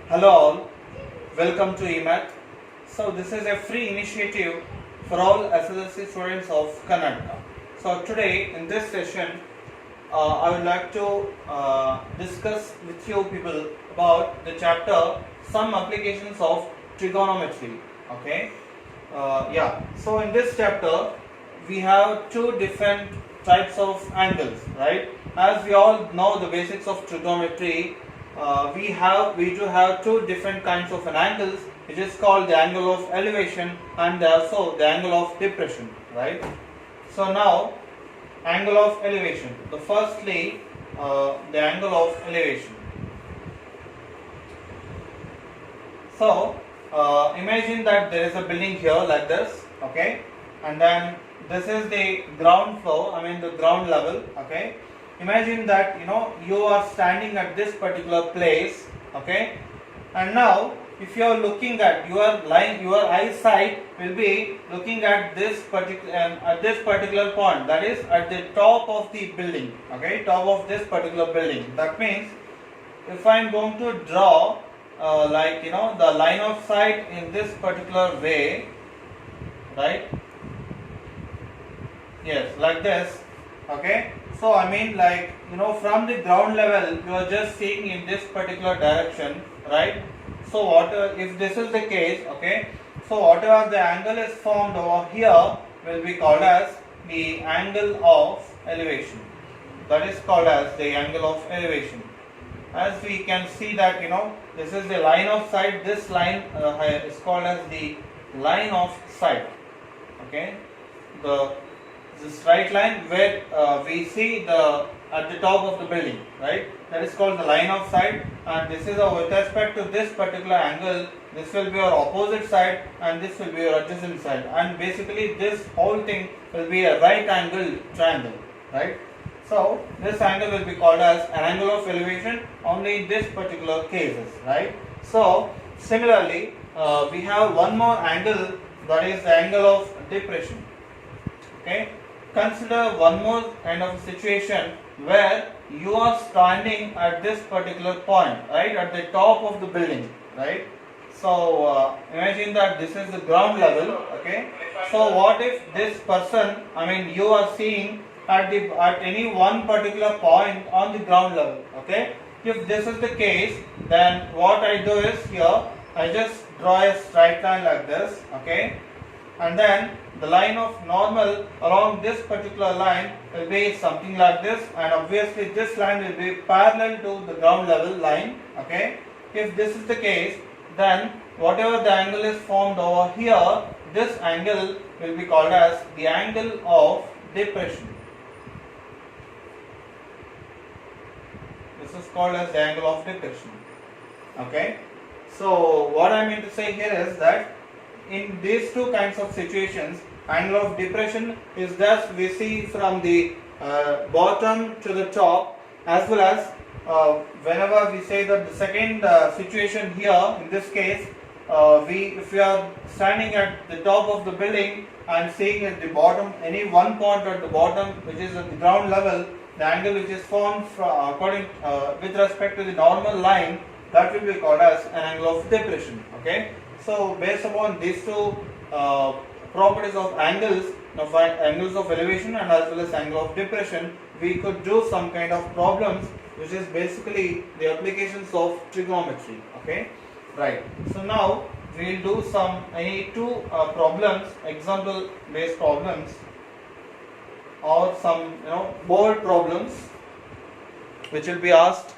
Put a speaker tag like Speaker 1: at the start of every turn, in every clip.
Speaker 1: Hello all, welcome to EMAT. So this is a free initiative for all SSLC students of Karnataka. So today in this session, I would like to discuss with you people about the chapter some applications of trigonometry. Okay. So in this chapter, we have two different types of angles, right? As we all know the basics of trigonometry, we do have two different kinds of an angles, which is called the angle of elevation and also the angle of depression, right? So now, angle of elevation. The angle of elevation. So imagine that there is a building here like this, okay, and then this is the ground floor. I mean the ground level, okay. Imagine that you are standing at this particular place, okay, and now if you are looking at your eyesight will be looking at this particular point, that is at the top of the building, okay, top of this particular building. That means if I am going to draw the line of sight in this particular way, right? Yes, like this, okay. So I mean from the ground level you are just seeing in this particular direction, right? So what if this is the case, okay? So whatever the angle is formed over here will be called as the angle of elevation. That is called as the angle of elevation. As we can see that this is the line of sight. This line is called as the line of sight, okay. The straight line where we see at the top of the building, right? That is called the line of sight, and this is with respect to this particular angle. This will be your opposite side, and this will be your adjacent side, and basically this whole thing will be a right angle triangle, right? So this angle will be called as an angle of elevation only in this particular cases, right? So similarly, we have one more angle, that is the angle of depression, okay. Consider one more kind of situation where you are standing at this particular point, right, at the top of the building, right? So imagine that this is the ground level, okay. So what if this person, I mean you are seeing at any one particular point on the ground level, okay. If this is the case, then what I do is here I just draw a straight line like this, okay, and then the line of normal along this particular line will be something like this, and obviously this line will be parallel to the ground level line, okay. If this is the case, then whatever the angle is formed over here, this angle will be called as the angle of depression. This is called as the angle of depression, okay. So what I mean to say here is that in these two kinds of situations, angle of depression is thus we see from the bottom to the top, as well as whenever we say that the second situation here, in this case, if we are standing at the top of the building and seeing at the bottom, any one point at the bottom which is at the ground level, the angle which is formed with respect to the normal line, that will be called as an angle of depression, okay. So based upon these two properties of angles of elevation and as well as angle of depression, we could do some kind of problems which is basically the applications of trigonometry, okay, right. So now we will do any two problems, example based problems, or some board problems which will be asked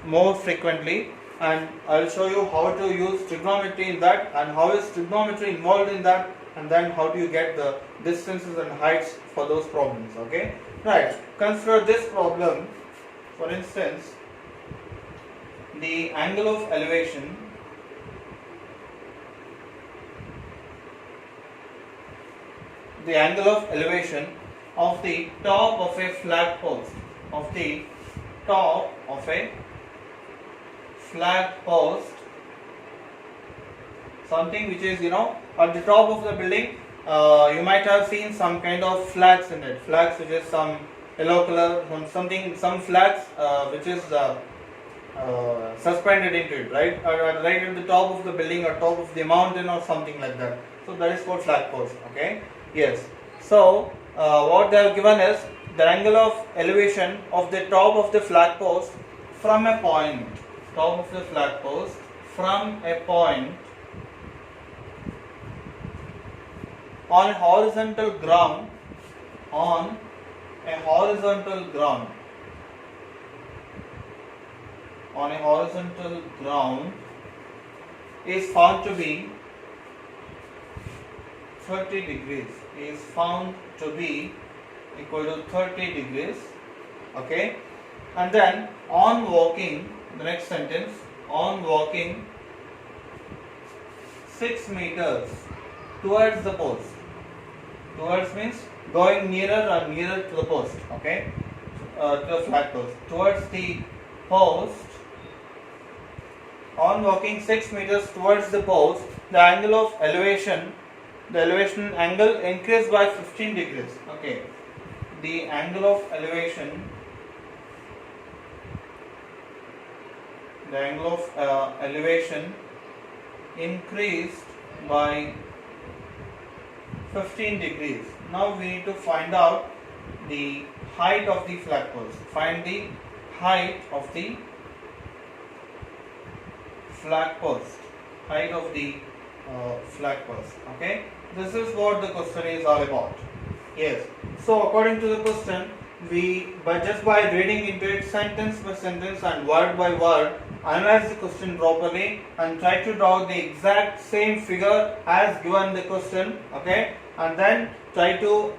Speaker 1: more frequently, and I will show you how to use trigonometry in that, and how is trigonometry involved in that, and then how do you get the distances and heights for those problems, okay. Right, consider this problem. For instance, the angle of elevation of the top of a flag post, something which is at the top of the building. You might have seen some kind of flags in it, which is some yellow color, some flags which is suspended into it, right? Or right at the top of the building or top of the mountain or something like that. So that is called flag post. Okay. Yes. So what they have given is the angle of elevation of the top of the flag post from a point. Top of the flag post from a point on horizontal ground. On a horizontal ground. On a horizontal ground is found to be 30 degrees, is found to be equal to 30 degrees. Okay, and then on walking, the next sentence, on walking 6 meters towards the post. Towards means going nearer and nearer to the post. Okay, to the flag post. Towards the post. On walking 6 meters towards the post, the angle of elevation, the elevation angle increased by 15 degrees. Okay, the angle of elevation, the angle of elevation increased by 15 degrees. Now we need to find out the height of the flag post. Find the height of the flag post. Height of the flag post. Okay, this is what the question is all about. Yes. So according to the question, we by reading into it sentence by sentence and word by word, analyze the question properly and try to draw the exact same figure as given the question. Okay, and then try to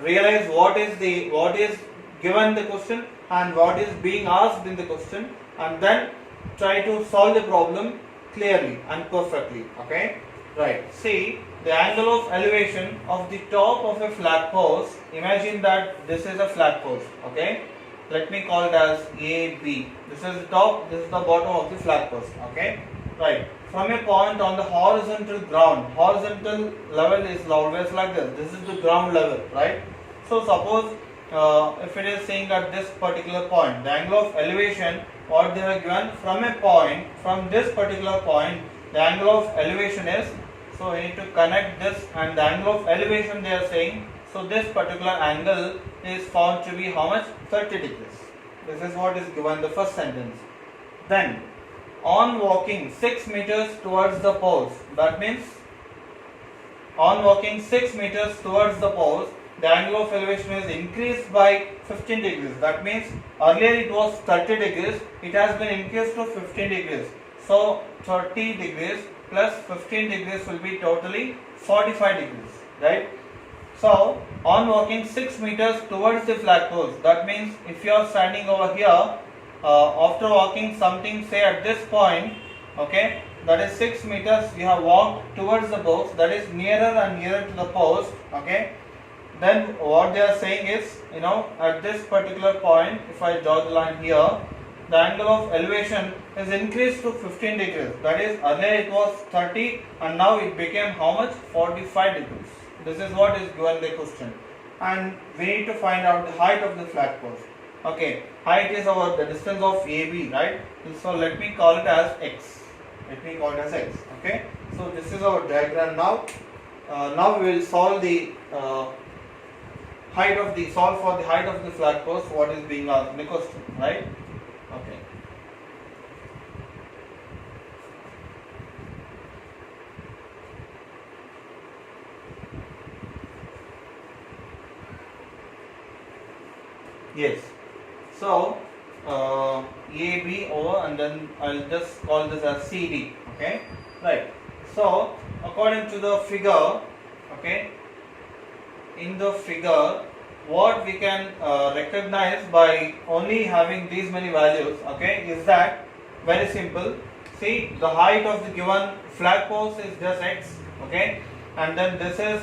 Speaker 1: realize what is given the question and what is being asked in the question, and then try to solve the problem clearly and perfectly. Okay, right. See, the angle of elevation of the top of a flag post. Imagine that this is a flag post. Okay, let me call it as AB. This is the top, this is the bottom of the flag post. Okay, right. From a point on the horizontal ground, horizontal level is always like this. This is the ground level, right? So suppose if it is saying at this particular point, the angle of elevation, what they have given from a point, from this particular point, the angle of elevation is, so we need to connect this and the angle of elevation they are saying, so this particular angle is found to be how much? 30 degrees. This is what is given the first sentence. Then, on walking 6 meters towards the post, that means on walking 6 meters towards the post, the angle of elevation is increased by 15 degrees. That means earlier it was 30 degrees, it has been increased to 15 degrees. So 30 degrees plus 15 degrees will be totally 45 degrees, right? So on walking 6 meters towards the flag post, that means if you are standing over here, after walking something, say at this point, okay, that is 6 meters you have walked towards the post, that is nearer and nearer to the post. Okay, then what they are saying is, at this particular point, if I draw the line here, the angle of elevation is increased to 15 degrees. That is, earlier it was 30 and now it became how much? 45 degrees. This is what is given the question. And we need to find out the height of the flag post. Okay, height is the distance of AB, right? So let me call it as X. Let me call it as X. Okay, so this is our diagram now. Now we will solve the solve for the height of the flag post, what is being asked in the question, right? Okay. Yes. So AB over, and then I'll just call this as CD. Okay, right. So according to the figure, okay, in the figure, what we can recognize by only having these many values, okay, is that very simple. See, the height of the given flag post is just X, okay, and then this is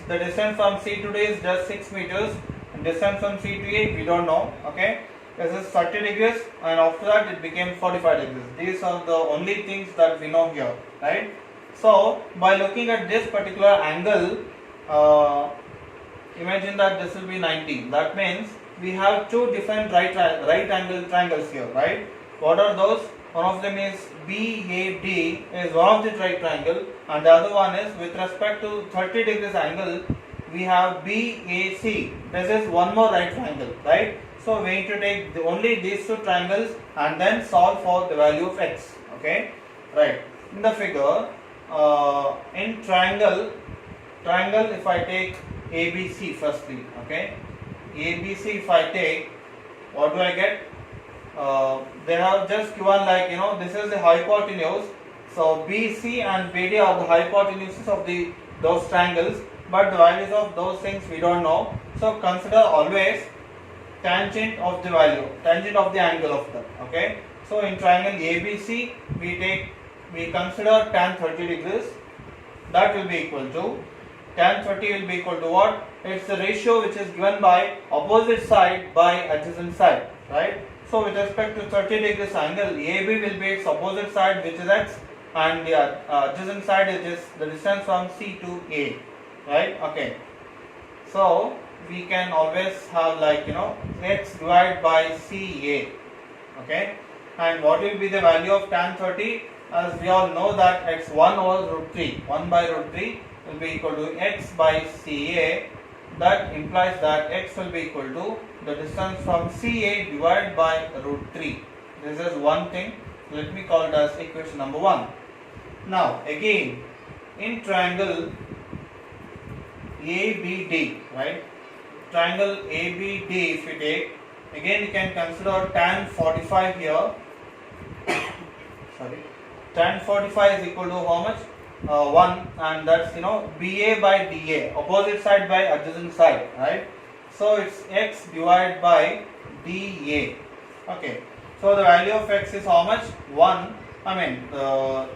Speaker 1: the distance from C to D is just 6 meters, and distance from C to A we don't know, okay. This is 30 degrees, and after that it became 45 degrees. These are the only things that we know here, right? So by looking at this particular angle, imagine that this will be 90. That means we have two different right angle triangles here, right? What are those? One of them is BAD is one of the right triangle, and the other one is with respect to 30 degrees angle we have BAC. This is one more right triangle, right? So we need to take only these two triangles and then solve for the value of x. Okay, right? In the figure, in triangle if I take ABC firstly, okay, ABC if I take, what do I get? They have just given like, this is the hypotenuse. So BC and BD are the hypotenuses of those triangles, but the values of those things we don't know. So consider always tangent of the value, tangent of the angle of them. Okay. So in triangle ABC we consider tan 30 degrees. That will be equal to, tan 30 will be equal to what? It's the ratio which is given by opposite side by adjacent side, right? So with respect to 30 degrees angle, AB will be its opposite side, which is x, and the adjacent side is the distance from C to A, right? Okay. So we can always have like, x divided by CA, okay? And what will be the value of tan 30? As we all know that x 1 over root 3, 1 by root 3 will be equal to x by CA. That implies that x will be equal to the distance from CA divided by root 3. This is one thing. Let me call it as equation number 1. Now again, in triangle ABD, right? Triangle ABD if you take, again you can consider tan 45 here. Sorry. Tan 45 is equal to how much? 1, and that's BA by DA, opposite side by adjacent side, right? So it's x divided by DA. Okay, so the value of x is how much? 1.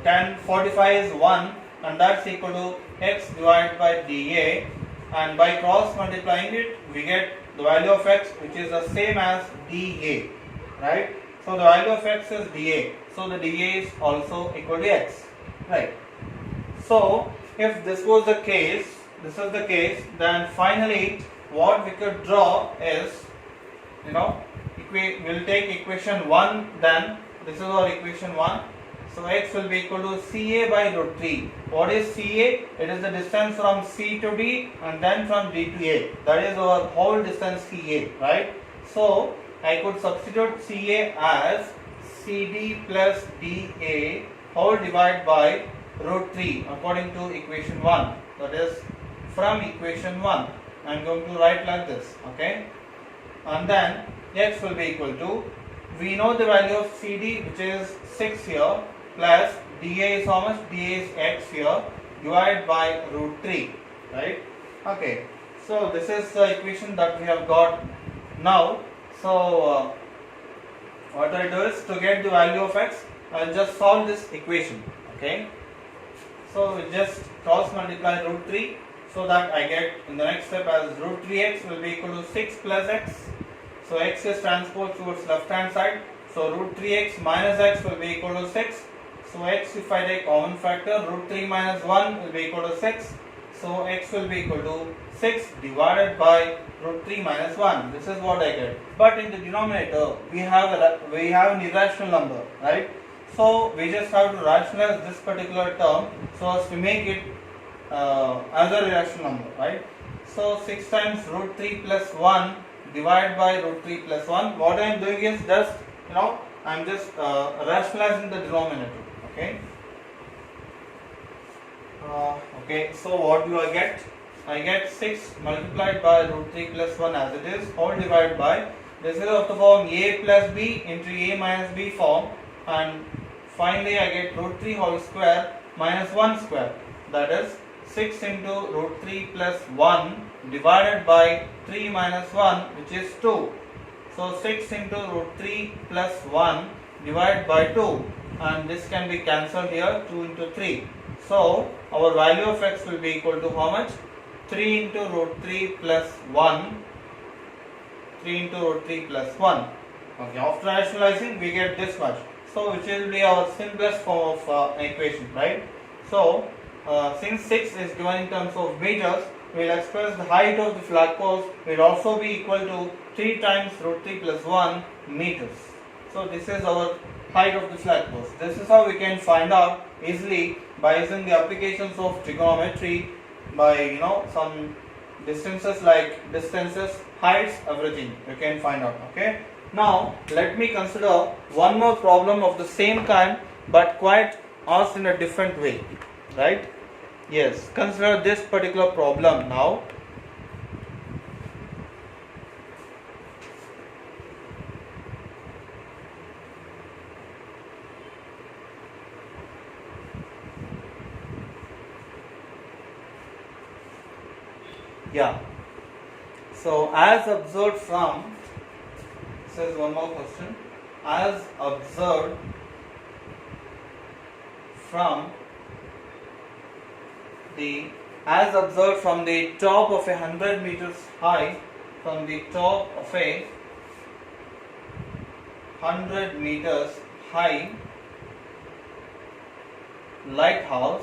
Speaker 1: Tan 45 is 1, and that's equal to x divided by DA, and by cross multiplying it we get the value of x which is the same as DA, right? So the value of x is DA, so the DA is also equal to x, right? So if this was the case, then finally what we could draw is, we'll take equation 1, then this is our equation 1. So x will be equal to CA by root 3. What is CA? It is the distance from C to D and then from D to A. That is our whole distance CA, right? So I could substitute CA as CD plus DA whole divided by root 3 according to equation 1. That is from equation 1. I am going to write like this, okay? And then x will be equal to, we know the value of CD which is 6 here, plus DA is how much? DA is x here, divided by root 3, right? Okay, so this is the equation that we have got now. So what I do is, to get the value of x, I will just solve this equation, okay? So we just cross multiply root 3, so that I get in the next step as root 3x will be equal to 6 plus x. So x is transposed towards left hand side, so root 3x minus x will be equal to 6. So x, if I take common factor, root 3 minus 1 will be equal to 6. So x will be equal to 6 divided by root 3 minus 1. This is what I get. But in the denominator we have an irrational number, right? So we just have to rationalize this particular term so as to make it another irrational number, right? So 6 times root 3 plus 1 divided by root 3 plus 1. What I am doing is just, I am just rationalizing the denominator, okay? Okay, so what do I get? I get 6 multiplied by root 3 plus 1 as it is, whole divided by, this is of the form a plus b into a minus b form, and finally I get root 3 whole square minus 1 square, that is 6 into root 3 plus 1 divided by 3 minus 1, which is 2. So 6 into root 3 plus 1 divided by 2, and this can be cancelled here, 2 into 3. So our value of x will be equal to how much? 3 into root 3 plus 1. 3 into root 3 plus 1. Okay, after rationalizing we get this much. So which will be our simplest form of equation, right? So since 6 is given in terms of meters, we will express the height of the flagpost will also be equal to 3 times root 3 plus 1 meters. So this is our height of the flag post. This is how we can find out easily by using the applications of trigonometry, by some distances like distances, heights, everything you can find out. Okay. Now let me consider one more problem of the same kind but quite asked in a different way. Right? Yes. Consider this particular problem now. Yeah. So as observed from, says one more question, as observed from the top of 100 meters high, from the top of a 100 meters high lighthouse,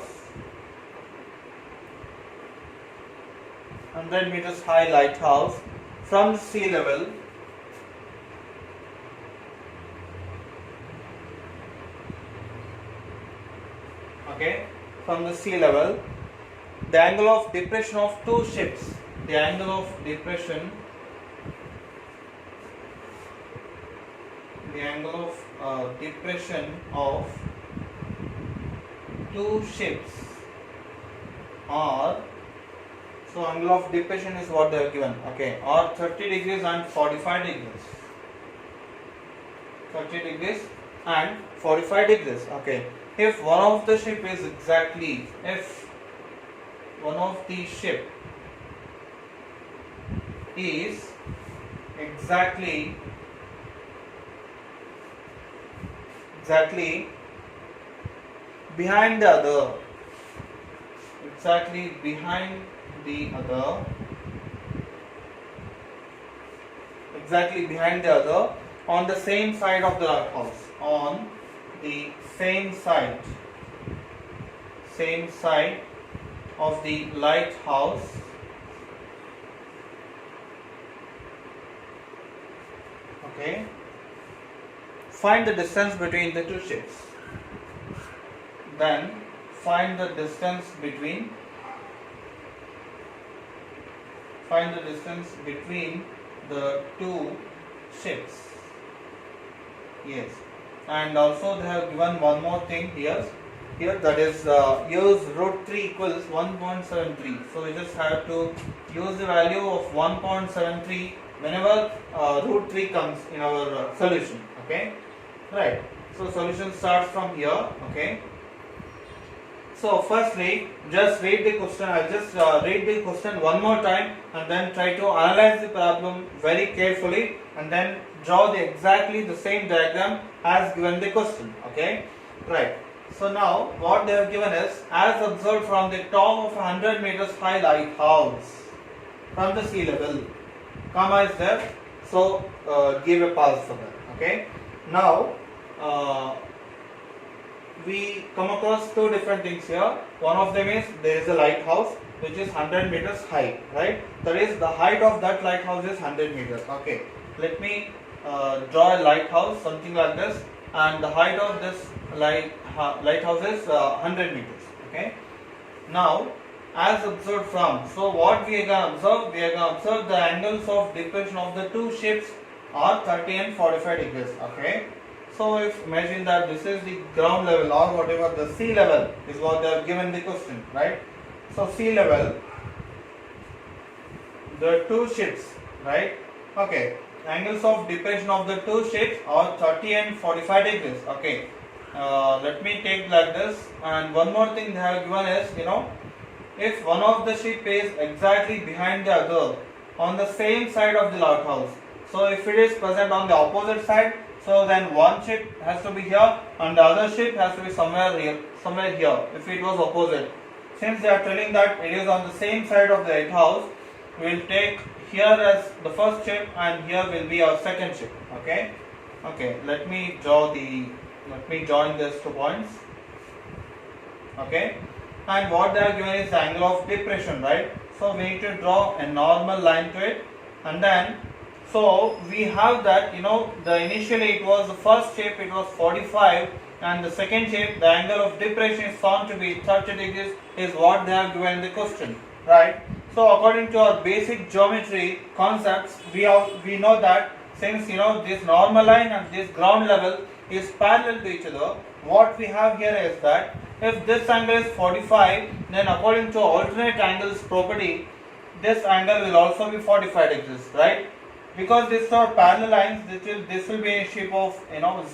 Speaker 1: 100 meters high lighthouse from sea level, okay, from the sea level, the angle of depression of two ships, the angle of depression, depression of two ships are, so angle of depression is what they have given, okay, or 30 degrees and 45 degrees. 30 degrees and 45 degrees, okay. If one of the ship is exactly, if one of the ship is exactly behind the other, exactly behind the other, on the same side of the lighthouse, on the same side of the lighthouse, okay, find the distance between the two ships. Then find the distance between the two ships. Yes, and also they have given one more thing here, that is use root 3 equals 1.73. So we just have to use the value of 1.73 whenever root 3 comes in our solution. Okay, right. So solution starts from here. Okay. So firstly, just read the question. I'll just read the question one more time and then try to analyze the problem very carefully and then draw exactly the same diagram as given the question. Okay, right. So now what they have given is, as observed from the top of 100 meters high lighthouse from the sea level, comma is there. So give a pause for that. Okay. Now we come across two different things here. One of them is there is a lighthouse which is 100 meters high, right? That is, the height of that lighthouse is 100 meters. Okay, let me draw a lighthouse, something like this, and the height of this lighthouse is 100 meters. Okay. Now, as observed from, so what we are going to observe? We are going to observe the angles of depression of the two ships are 30 and 45 degrees. Okay. So if imagine that this is the ground level or whatever, the sea level is what they have given the question, right? So sea level, the two ships, right? Okay, angles of depression of the two ships are 30 and 45 degrees. Okay, let me take like this. And one more thing they have given is, if one of the ship is exactly behind the other on the same side of the lighthouse, so if it is present on the opposite side, so then one ship has to be here and the other ship has to be somewhere here. If it was opposite, since they are telling that it is on the same side of the lighthouse, we will take here as the first ship and here will be our second ship. Okay. Okay. Let me join these 2 points. Okay. And what they are given is the angle of depression, right? So we need to draw a normal line to it, and then So we have that, the initially it was the first shape, it was 45, and the second shape, the angle of depression is found to be 30 degrees, is what they have given in the question, right? So according to our basic geometry concepts, we know that since this normal line and this ground level is parallel to each other, what we have here is that if this angle is 45, then according to alternate angles property, this angle will also be 45 degrees, right? Because these are parallel lines, this will be in shape of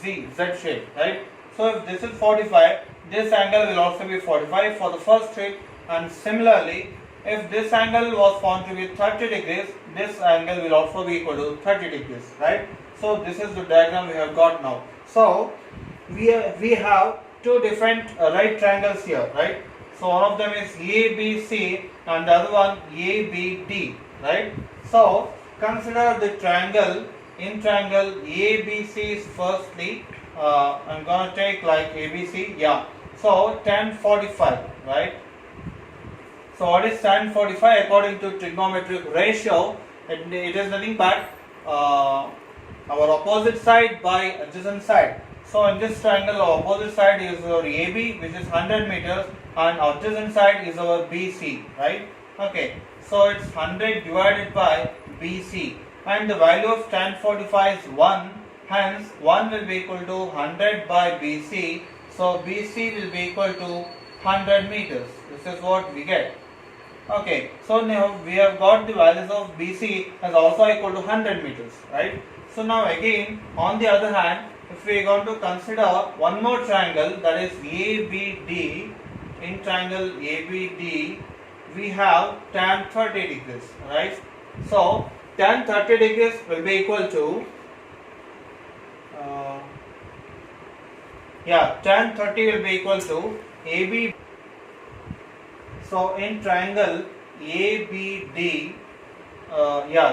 Speaker 1: Z shape, right? So if this is 45, this angle will also be 45 for the first shape, and similarly, if this angle was found to be 30 degrees, this angle will also be equal to 30 degrees, right? So this is the diagram we have got now. So we have two different right triangles here, right? So one of them is ABC and the other one ABD, right? So consider the triangle. In triangle ABC is firstly, I'm gonna take like ABC, yeah. So tan 45, right? So what is tan 45 according to trigonometric ratio? It is nothing but our opposite side by adjacent side. So in this triangle, our opposite side is our AB, which is 100 meters, and adjacent side is our BC, right? Okay, so it's 100 divided by BC, and the value of tan 45 is 1, hence 1 will be equal to 100 by BC, so BC will be equal to 100 meters. This is what we get. Okay, so now we have got the values of BC as also equal to 100 meters, right? So now again, on the other hand, if we are going to consider one more triangle, that is ABD, in triangle ABD, we have tan 30 degrees, right? So tan 30 degrees will be equal to, tan 30 will be equal to AB. So in triangle ABD,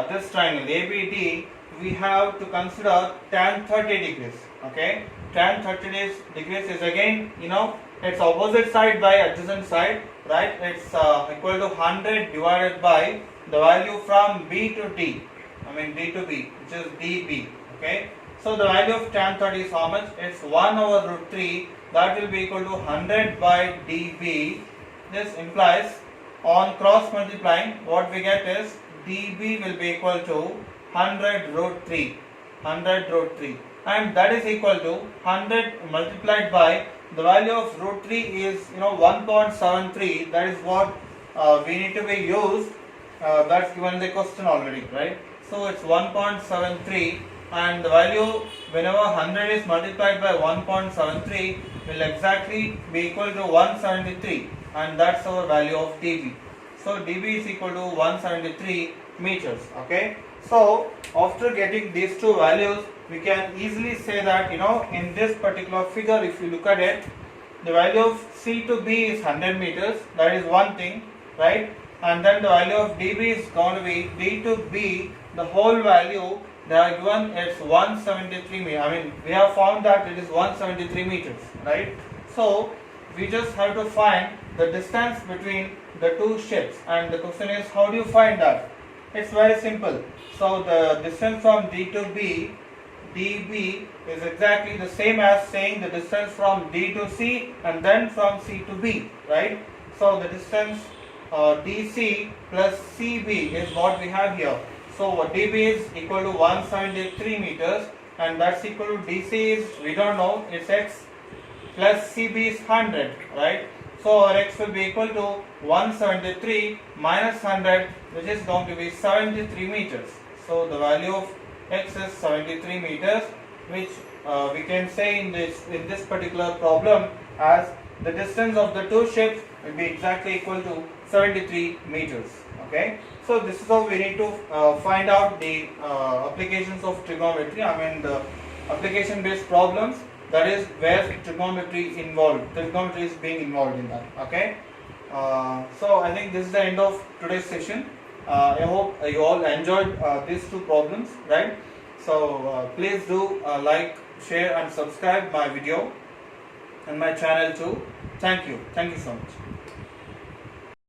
Speaker 1: this triangle ABD, we have to consider tan 30 degrees. Okay, tan 30 degrees is again, it's opposite side by adjacent side, right? It's equal to 100 divided by the value from B to D, D to B, which is dB. Okay, so the value of tan 30 is how much? It's 1 over root 3, that will be equal to 100 by dB. This implies on cross multiplying, what we get is dB will be equal to 100 root 3, and that is equal to 100 multiplied by the value of root 3 is 1.73. That is what we need to be used. That's given in the question already, right? So it's 1.73, and the value whenever 100 is multiplied by 1.73 will exactly be equal to 173, and that's our value of dB. So dB is equal to 173 meters. Okay, so after getting these two values, we can easily say that in this particular figure, if you look at it, the value of C to B is 100 meters, that is one thing, right? And then the value of dB is going to be D to B, the whole value they are given, it's 173 meters. We have found that it is 173 meters, right? So we just have to find the distance between the two shapes, and the question is, how do you find that? It's very simple. So the distance from D to B, dB, is exactly the same as saying the distance from D to C and then from C to B, right? So the distance DC plus CB is what we have here. So dB is equal to 173 meters, and that's equal to DC is, we don't know, it's X, plus CB is 100, right? So our X will be equal to 173 minus 100, which is going to be 73 meters. So the value of X is 73 meters, which we can say in this particular problem as the distance of the two shapes will be exactly equal to 73 meters. Okay, so this is how we need to find out the applications of trigonometry. The application based problems, that is where trigonometry is being involved in that. Okay, so I think this is the end of today's session. I hope you all enjoyed these two problems, right? So please do like, share and subscribe my video and my channel too. Thank you so much.